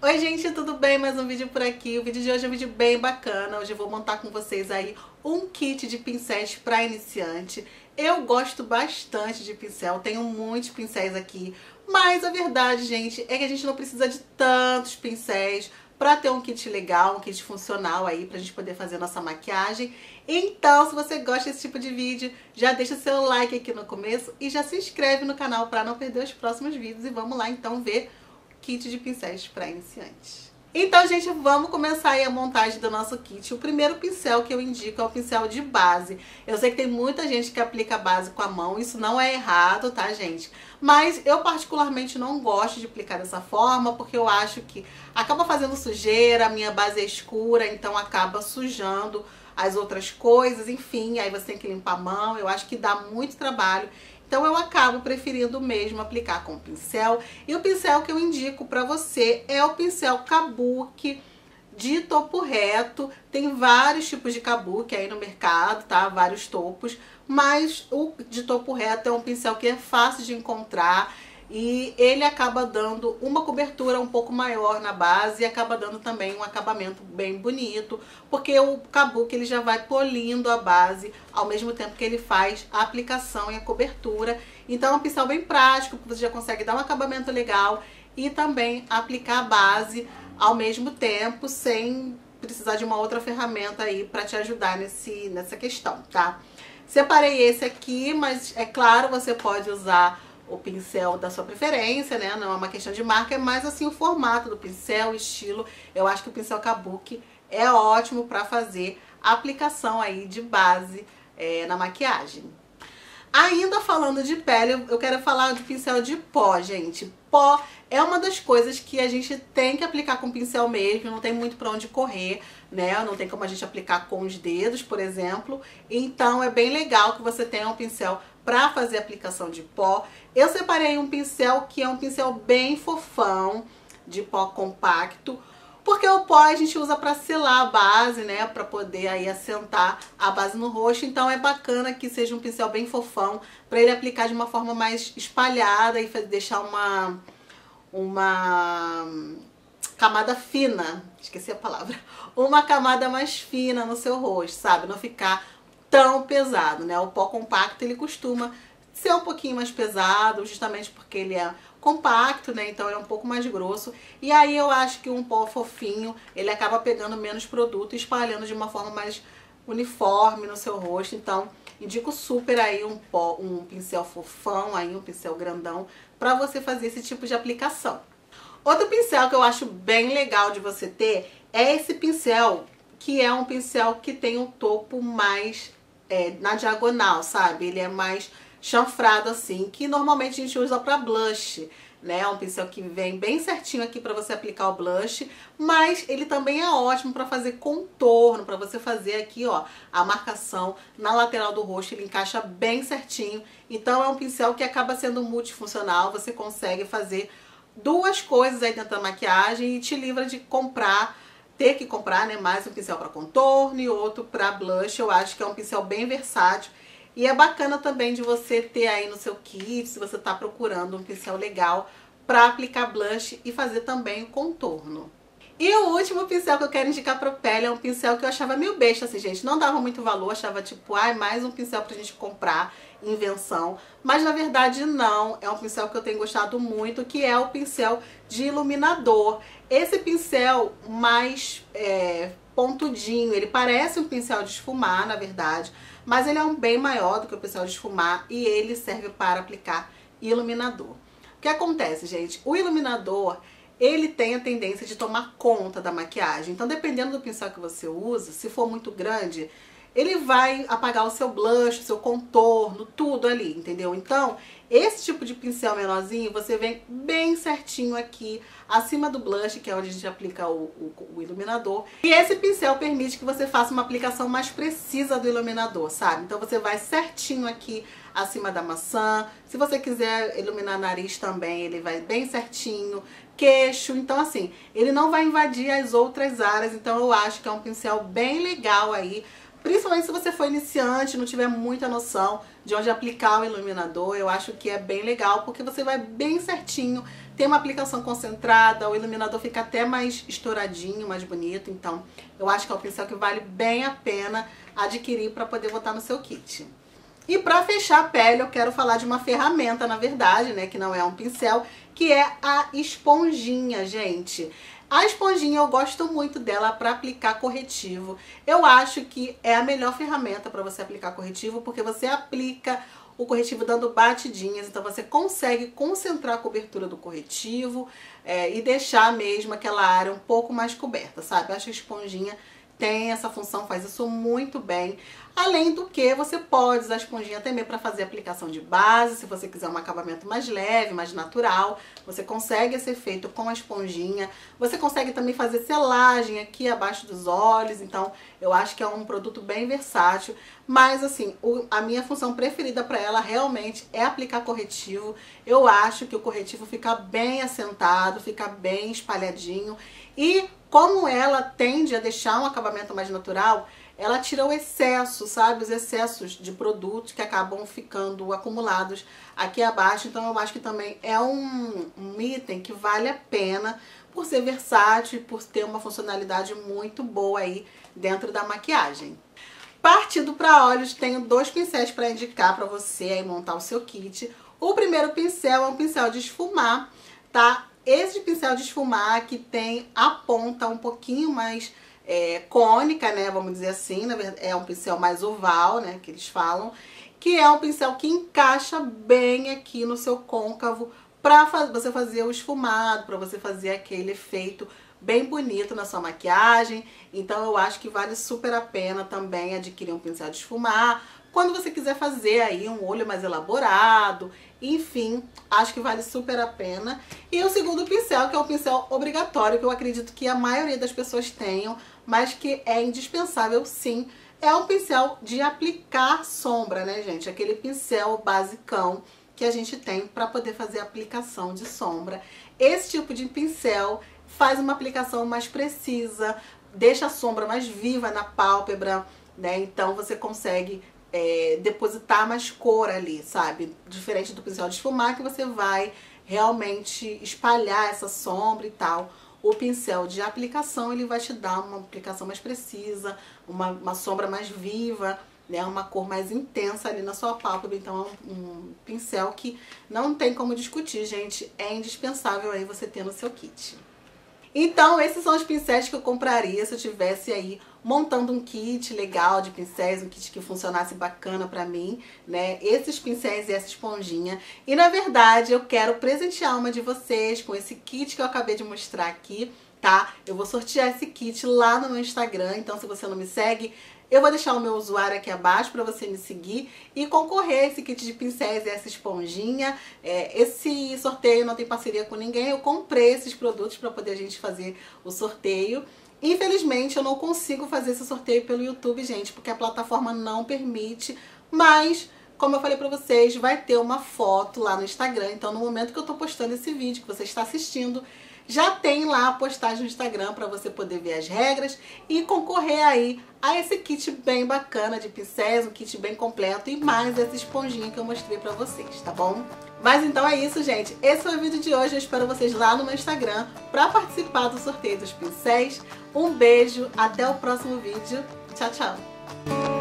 Oi gente, tudo bem? Mais um vídeo por aqui. O vídeo de hoje é um vídeo bem bacana. Hoje eu vou montar com vocês aí um kit de pincéis para iniciante. Eu gosto bastante de pincel, tenho muitos pincéis aqui, mas a verdade, gente, é que a gente não precisa de tantos pincéis para ter um kit legal, um kit funcional aí pra gente poder fazer nossa maquiagem. Então, se você gosta desse tipo de vídeo, já deixa seu like aqui no começo e já se inscreve no canal para não perder os próximos vídeos. E vamos lá então ver kit de pincéis para iniciantes. Então, gente, vamos começar aí a montagem do nosso kit. O primeiro pincel que eu indico é o pincel de base. Eu sei que tem muita gente que aplica base com a mão, isso não é errado, tá, gente? Mas eu particularmente não gosto de aplicar dessa forma, porque eu acho que acaba fazendo sujeira, a minha base é escura, então acaba sujando as outras coisas, enfim, aí você tem que limpar a mão, eu acho que dá muito trabalho. Então eu acabo preferindo mesmo aplicar com pincel. E o pincel que eu indico para você é o pincel Kabuki de topo reto. Tem vários tipos de Kabuki aí no mercado, tá? Vários topos. Mas o de topo reto é um pincel que é fácil de encontrar. E ele acaba dando uma cobertura um pouco maior na base e acaba dando também um acabamento bem bonito, porque o Kabuki ele já vai polindo a base ao mesmo tempo que ele faz a aplicação e a cobertura. Então é um pincel bem prático, porque você já consegue dar um acabamento legal e também aplicar a base ao mesmo tempo, sem precisar de uma outra ferramenta aí para te ajudar nessa questão, tá? Separei esse aqui, mas é claro, você pode usar o pincel da sua preferência, né? Não é uma questão de marca, é mais assim o formato do pincel, o estilo. Eu acho que o pincel Kabuki é ótimo para fazer a aplicação aí de base na maquiagem. Ainda falando de pele, eu quero falar de pincel de pó, gente. Pó é uma das coisas que a gente tem que aplicar com pincel mesmo, não tem muito pra onde correr, né? Não tem como a gente aplicar com os dedos, por exemplo. Então é bem legal que você tenha um pincel pra fazer a aplicação de pó. Eu separei um pincel que é um pincel bem fofão, de pó compacto, porque o pó a gente usa para selar a base, né, para poder aí assentar a base no rosto. Então é bacana que seja um pincel bem fofão, para ele aplicar de uma forma mais espalhada e deixar uma camada fina, esqueci a palavra, uma camada mais fina no seu rosto, sabe? Não ficar tão pesado, né? O pó compacto ele costuma ser um pouquinho mais pesado, justamente porque ele é compacto, né? Então ele é um pouco mais grosso. E aí eu acho que um pó fofinho, ele acaba pegando menos produto e espalhando de uma forma mais uniforme no seu rosto. Então, indico super aí um pincel fofão, aí um pincel grandão, para você fazer esse tipo de aplicação. Outro pincel que eu acho bem legal de você ter é esse pincel, que é um pincel que tem um topo mais na diagonal, sabe? Ele é mais chanfrado assim, que normalmente a gente usa para blush, né? É um pincel que vem bem certinho aqui para você aplicar o blush, mas ele também é ótimo para fazer contorno, para você fazer aqui, ó, a marcação na lateral do rosto, ele encaixa bem certinho. Então é um pincel que acaba sendo multifuncional, você consegue fazer duas coisas aí dentro da maquiagem e te livra de ter que comprar, né, mais um pincel para contorno e outro para blush. Eu acho que é um pincel bem versátil. E é bacana também de você ter aí no seu kit, se você tá procurando um pincel legal para aplicar blush e fazer também o contorno. E o último pincel que eu quero indicar pra pele é um pincel que eu achava meio besta, assim, gente. Não dava muito valor, achava tipo, ai, mais um pincel pra gente comprar, invenção. Mas na verdade não, é um pincel que eu tenho gostado muito, que é o pincel de iluminador. Esse pincel mais pontudinho, ele parece um pincel de esfumar, na verdade, mas ele é bem maior do que o pincel de esfumar e ele serve para aplicar iluminador. O que acontece, gente? O iluminador, ele tem a tendência de tomar conta da maquiagem. Então, dependendo do pincel que você usa, se for muito grande, ele vai apagar o seu blush, o seu contorno, tudo ali, entendeu? Então, esse tipo de pincel menorzinho, você vem bem certinho aqui, acima do blush, que é onde a gente aplica o iluminador. E esse pincel permite que você faça uma aplicação mais precisa do iluminador, sabe? Então, você vai certinho aqui acima da maçã. Se você quiser iluminar nariz também, ele vai bem certinho. Queixo, então assim, ele não vai invadir as outras áreas. Então, eu acho que é um pincel bem legal aí, principalmente se você for iniciante, não tiver muita noção de onde aplicar o iluminador. Eu acho que é bem legal, porque você vai bem certinho tem uma aplicação concentrada, o iluminador fica até mais estouradinho, mais bonito. Então eu acho que é um pincel que vale bem a pena adquirir para poder botar no seu kit. E para fechar a pele, eu quero falar de uma ferramenta, na verdade, né, que não é um pincel, que é a esponjinha, gente. A esponjinha eu gosto muito dela para aplicar corretivo. Eu acho que é a melhor ferramenta para você aplicar corretivo, porque você aplica o corretivo dando batidinhas, então você consegue concentrar a cobertura do corretivo e deixar mesmo aquela área um pouco mais coberta, sabe? Eu acho que a esponjinha tem essa função, faz isso muito bem. Além do que, você pode usar a esponjinha também para fazer aplicação de base, se você quiser um acabamento mais leve, mais natural, você consegue esse efeito com a esponjinha. Você consegue também fazer selagem aqui abaixo dos olhos, então eu acho que é um produto bem versátil. Mas assim, a minha função preferida para ela realmente é aplicar corretivo. Eu acho que o corretivo fica bem assentado, fica bem espalhadinho. E como ela tende a deixar um acabamento mais natural, ela tira o excesso, sabe? Os excessos de produtos que acabam ficando acumulados aqui abaixo. Então eu acho que também é um item que vale a pena por ser versátil e por ter uma funcionalidade muito boa aí dentro da maquiagem. Partindo para olhos, tenho 2 pincéis para indicar para você aí montar o seu kit. O primeiro pincel é um pincel de esfumar, tá? Esse pincel de esfumar que tem a ponta um pouquinho mais cônica, né, vamos dizer assim, na verdade é um pincel mais oval, né, que eles falam, que é um pincel que encaixa bem aqui no seu côncavo para você fazer o esfumado, para você fazer aquele efeito bem bonito na sua maquiagem. Então eu acho que vale super a pena também adquirir um pincel de esfumar, quando você quiser fazer aí um olho mais elaborado, enfim, acho que vale super a pena. E o segundo pincel, que é um pincel obrigatório, que eu acredito que a maioria das pessoas tenham, mas que é indispensável sim, é um pincel de aplicar sombra, né, gente? Aquele pincel basicão que a gente tem para poder fazer aplicação de sombra. Esse tipo de pincel faz uma aplicação mais precisa, deixa a sombra mais viva na pálpebra, né? Então você consegue depositar mais cor ali, sabe? Diferente do pincel de esfumar, que você vai realmente espalhar essa sombra e tal. O pincel de aplicação, ele vai te dar uma aplicação mais precisa, uma sombra mais viva, né? Uma cor mais intensa ali na sua pálpebra. Então é um pincel que não tem como discutir, gente. É indispensável aí você ter no seu kit. Então esses são os pincéis que eu compraria se eu tivesse aí montando um kit legal de pincéis, um kit que funcionasse bacana pra mim, né? Esses pincéis e essa esponjinha. E na verdade eu quero presentear uma de vocês com esse kit que eu acabei de mostrar aqui, tá? Eu vou sortear esse kit lá no meu Instagram, então se você não me segue, eu vou deixar o meu usuário aqui abaixo para você me seguir e concorrer a esse kit de pincéis e essa esponjinha. Esse sorteio não tem parceria com ninguém, eu comprei esses produtos para poder a gente fazer o sorteio. Infelizmente eu não consigo fazer esse sorteio pelo YouTube, gente, porque a plataforma não permite, mas como eu falei pra vocês, vai ter uma foto lá no Instagram. Então no momento que eu tô postando esse vídeo que você está assistindo, já tem lá a postagem no Instagram para você poder ver as regras e concorrer aí a esse kit bem bacana de pincéis, um kit bem completo e mais essa esponjinha que eu mostrei pra vocês, tá bom? Mas então é isso, gente. Esse foi o vídeo de hoje. Eu espero vocês lá no meu Instagram para participar do sorteio dos pincéis. Um beijo, até o próximo vídeo. Tchau, tchau!